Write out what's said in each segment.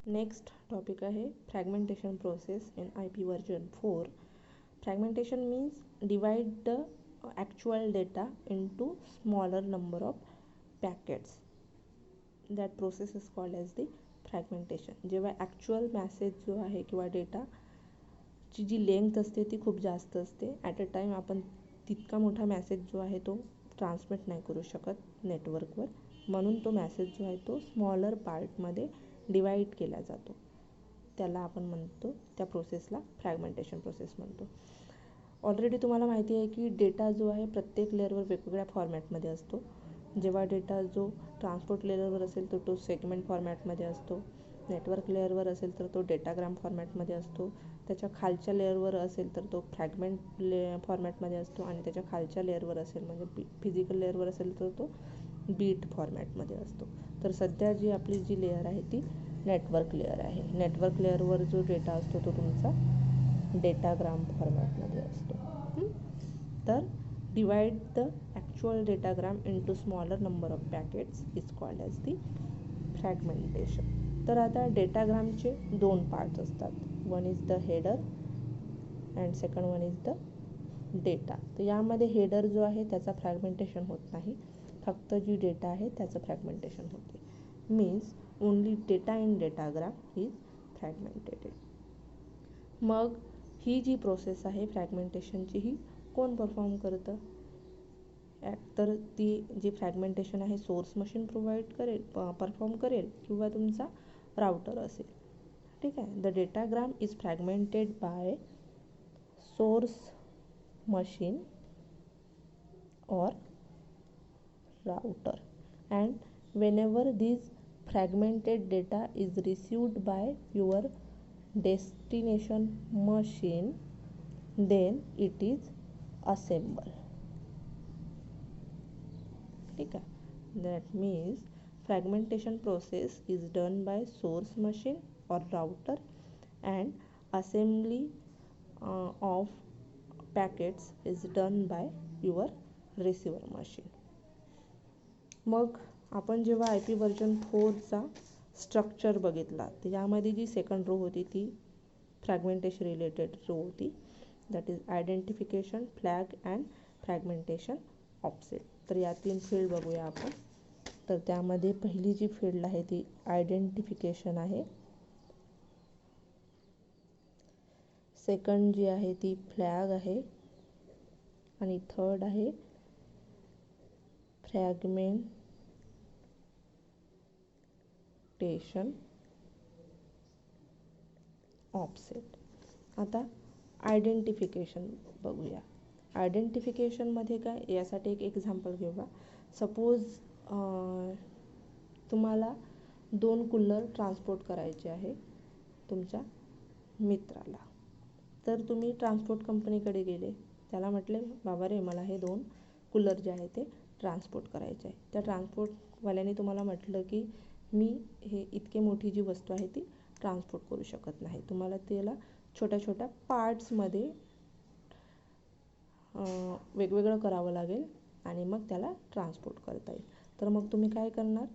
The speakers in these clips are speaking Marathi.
नेक्स्ट टॉपिक आहे fragmentation process in IP version 4. Fragmentation means divide the actual data into smaller number of packets. That process is called as the fragmentation. जेव्हा ॲक्च्युअल मॅसेज जो आहे किंवा डेटाची जी लेंथ असते ती खूप जास्त असते. ॲट अ टाईम आपण तितका मोठा मॅसेज जो आहे तो ट्रान्समिट नाही करू शकत नेटवर्कवर, म्हणून तो मॅसेज जो आहे तो स्मॉलर पार्टमध्ये डिवाईड केला जातो. त्याला आपण म्हणतो, त्या प्रोसेसला फ्रॅगमेंटेशन प्रोसेस म्हणतो. ऑलरेडी तुम्हाला माहिती आहे की डेटा जो आहे प्रत्येक लेअरवर वेगवेगळ्या फॉर्मॅटमध्ये असतो. जेव्हा डेटा जो ट्रान्सपोर्ट लेअरवर असेल तर तो सेगमेंट फॉर्मॅटमध्ये असतो. नेटवर्क लेअरवर असेल तर तो डेटाग्राम फॉर्मॅटमध्ये असतो. त्याच्या खालच्या लेअरवर असेल तर तो फ्रॅगमेंट फॉर्मॅटमध्ये असतो. आणि त्याच्या खालच्या लेअरवर असेल म्हणजे फिजिकल लेअरवर असेल तर तो बीट फॉर्मॅटमध्ये असतो. तर सध्या जी आपली जी लेअर आहे ती नेटवर्क लेअर आहे. नेटवर्क लेअरवर जो डेटा असतो तो तुमचा डेटाग्राम फॉर्मॅटमध्ये असतो. तर divide the actual datagram into smaller number of packets is called as the fragmentation. तर आता डेटाग्रामचे 2 पार्ट्स असतात. One is the header and second one is the data. तर यामध्ये हेडर जो आहे त्याचा फ्रॅगमेंटेशन होत नाही, फक्त जी डेटा आहे त्याचं फ्रॅगमेंटेशन होते. Means only data in datagram is fragmented. मग ही जी प्रोसेस आहे फ्रॅगमेंटेशनची ही कोण परफॉर्म करतं? तर ती जी फ्रॅगमेंटेशन आहे सोर्स मशीन परफॉर्म करेल किंवा तुमचा राउटर असेल. ठीक आहे. The datagram is fragmented by source machine or router, and whenever this fragmented data is received by your destination machine, then it is assembled. ठीक आहे. That means fragmentation process is done by source machine or router, and assembly of packets is done by your receiver machine. मग आपण जेव्हा IP वर्जन 4चा स्ट्रक्चर बघितला तर यामध्ये जी सेकंड रो होती ती फ्रॅगमेंटेशन रिलेटेड रो होती. That is identification, flag and fragmentation offset. तर या 3 फील्ड बघूया आपण. तर त्यामध्ये पहिली जी फील्ड आहे ती आयडेंटिफिकेशन आहे. सेकंड जी आहे ती फ्लॅग आहे. आणि थर्ड आहे फ्रॅगमेंटेशन ऑफसेट. आता आयडेंटिफिकेशन बघूया. आयडेंटिफिकेशनमध्ये काय, यासाठी एक एक्झाम्पल घेऊया. सपोज तुम्हाला 2 कूलर ट्रान्सपोर्ट करायचे आहे तुमच्या मित्राला. तर तुम्ही ट्रान्सपोर्ट कंपनीकडे गेले, त्याला म्हटले बाबा रे मला हे 2 कूलर जे आहे ते ट्रान्सपोर्ट करायचे आहे. त्या ट्रान्सपोर्टवाल्याने तुम्हाला म्हटलं की मी हे इतके मोठी जी वस्तू आहे ती ट्रान्सपोर्ट करू शकत नाही, तुम्हाला त्याला छोट्या छोट्या पार्ट्समध्ये वेगवेगळं करावं लागेल आणि मग त्याला ट्रान्सपोर्ट करता येईल. तर मग तुम्ही काय करणार,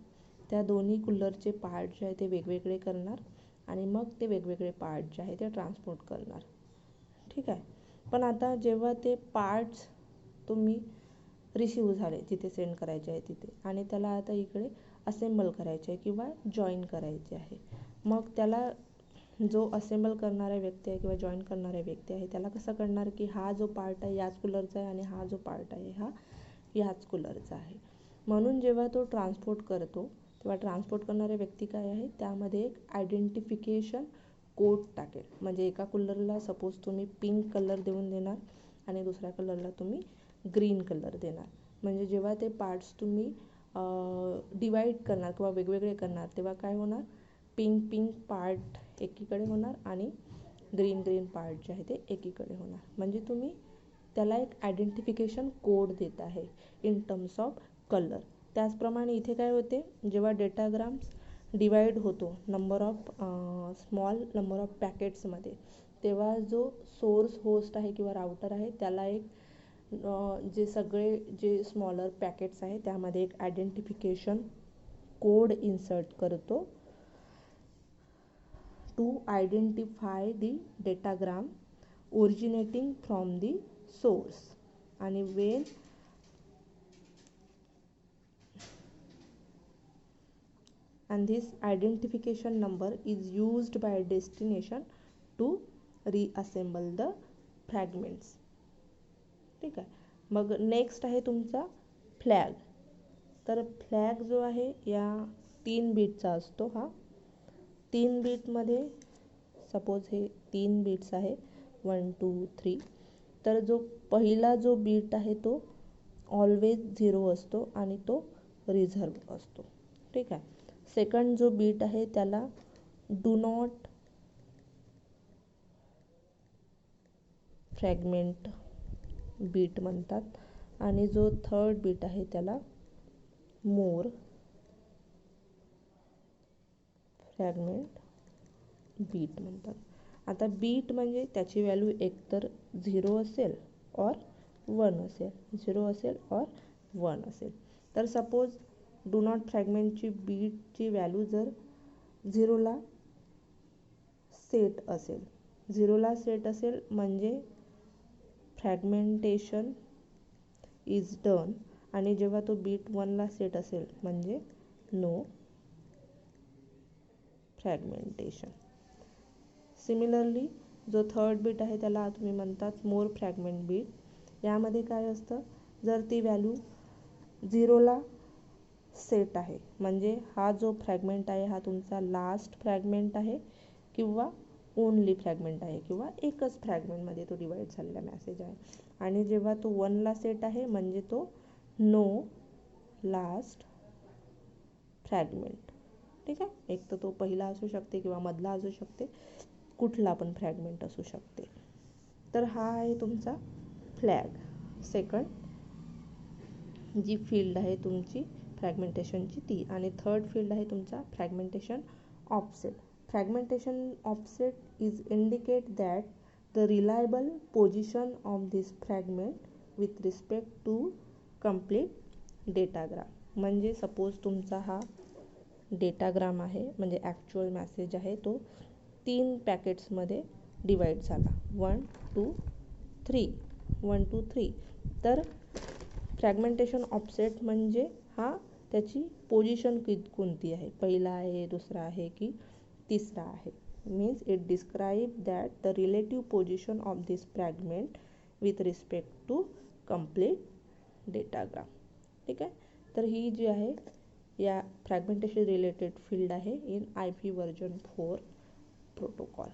त्या दोन्ही कूलरचे पार्ट जे आहे ते वेगवेगळे करणार आणि मग ते वेगवेगळे पार्ट जे आहे ते ट्रान्सपोर्ट करणार. ठीक आहे. पण आता जेव्हा ते पार्ट्स तुम्ही रिसीव झाले जिथे सेंड करायचे आहे तिथे, आणि त्याला आता इकडे असेंबल करायचे आहे किंवा जॉईन करायचे आहे, मग त्याला जो असेंबल करणारा व्यक्ती आहे किंवा जॉईन करणारा व्यक्ती आहे त्याला कसं कळणार की हा जो पार्ट आहे याच कूलरचा आहे आणि हा जो पार्ट आहे हा याच कूलरचा आहे. म्हणून जेव्हा तो ट्रान्सपोर्ट करतो तेव्हा ट्रान्सपोर्ट करणारा व्यक्ती काय आहे, त्यामध्ये एक आयडेंटिफिकेशन कोड टाकेल. म्हणजे एका कूलरला सपोज तुम्ही पिंक कलर देऊन देणार आणि दुसऱ्या कलरला तुम्ही ग्रीन कलर देणार. म्हणजे जेव्हा ते पार्ट्स तुम्ही डिवाईड करणार किंवा वेगवेगळे करणार तेव्हा काय होणार, पिंक पार्ट एकीकडे होणार आणि ग्रीन पार्ट जे आहे ते एकीकडे होणार. म्हणजे तुम्ही त्याला एक आयडेंटिफिकेशन कोड देत आहे इन टर्म्स ऑफ कलर. त्याचप्रमाणे इथे काय होते, जेव्हा डेटाग्राम्स डिवाईड होतो स्मॉल नंबर ऑफ पॅकेट्समध्ये, तेव्हा जो सोर्स होस्ट आहे किंवा राउटर आहे त्याला एक जे स्मॉलर पॅकेट्स आहे त्यामध्ये एक आयडेंटिफिकेशन कोड इन्सर्ट करतो. to identify the datagram originating from the source. आणि and this identification number is used by destination to reassemble the fragments. ठीक आहे. मग नेक्स्ट आहे तुमचा फ्लॅग. तर फ्लॅग जो आहे या 3 बीटचा असतो. हा 3 बीटमध्ये सपोज हे 3 बीट्स आहे 1 2 3. तर जो पहिला जो बीट आहे तो ऑलवेज 0 असतो आणि तो रिझर्व असतो. ठीक आहे. सेकंड जो बीट आहे त्याला डू नॉट फ्रॅगमेंट बीट म्हणतात आणि जो थर्ड बीट आहे त्याला मोर फ्रॅगमेंट बीट म्हणतात. आता बीट म्हणजे त्याची व्हॅल्यू एकतर 0 असेल और 1 असेल, 0 असेल और 1 असेल. तर सपोज डू नॉट फ्रॅगमेंटची बीटची व्हॅल्यू जर 0ला सेट असेल, 0ला सेट असेल म्हणजे फ्रॅगमेंटेशन इज डन. आणि जेव्हा तो बीट 1ला सेट असेल म्हणजे नो फ्रॅगमेंटेशन. सिमिलरली जो थर्ड बीट आहे त्याला तुम्ही म्हणतात मोर फ्रॅगमेंट बीट. यामध्ये काय असतं, जर ती व्हॅल्यू 0ला सेट आहे म्हणजे हा जो फ्रॅगमेंट आहे हा तुमचा लास्ट फ्रॅगमेंट आहे किंवा ओनली फ्रॅगमेंट आहे किंवा एकच फ्रॅगमेंटमध्ये तो डिवाईड झालेला मेसेज आहे. आणि जेव्हा तो 1ला सेट आहे म्हणजे तो नो लास्ट फ्रॅगमेंट. ठीक आहे. एक तर तो पहिला असू शकते किंवा मधला असू शकते, कुठला पण फ्रॅगमेंट असू शकते. तर हा आहे तुमचा फ्लॅग. सेकंड जी फील्ड आहे तुमची फ्रॅगमेंटेशनची ती. आणि थर्ड फील्ड आहे तुमचा fragmentation offset. Fragmentation offset is indicate that the reliable position of this fragment with respect to complete datagram. म्हणजे सपोज तुमचा हा डेटाग्राम आहे म्हणजे ॲक्च्युअल मॅसेज आहे तो 3 पॅकेट्समध्ये डिवाईड झाला 1 2 3 1 2 3. तर फ्रॅगमेंटेशन ऑफसेट म्हणजे हा त्याची पोझिशन कोणती आहे, पहिला आहे, दुसरा आहे की तिसरा आहे. Means it describe that the relative position of this fragment with respect to complete datagram. ठीक आहे. तर ही जी आहे या फ्रॅगमेंटेशन रिलेटेड फील्ड आहे इन IP वर्जन 4 प्रोटोकॉल.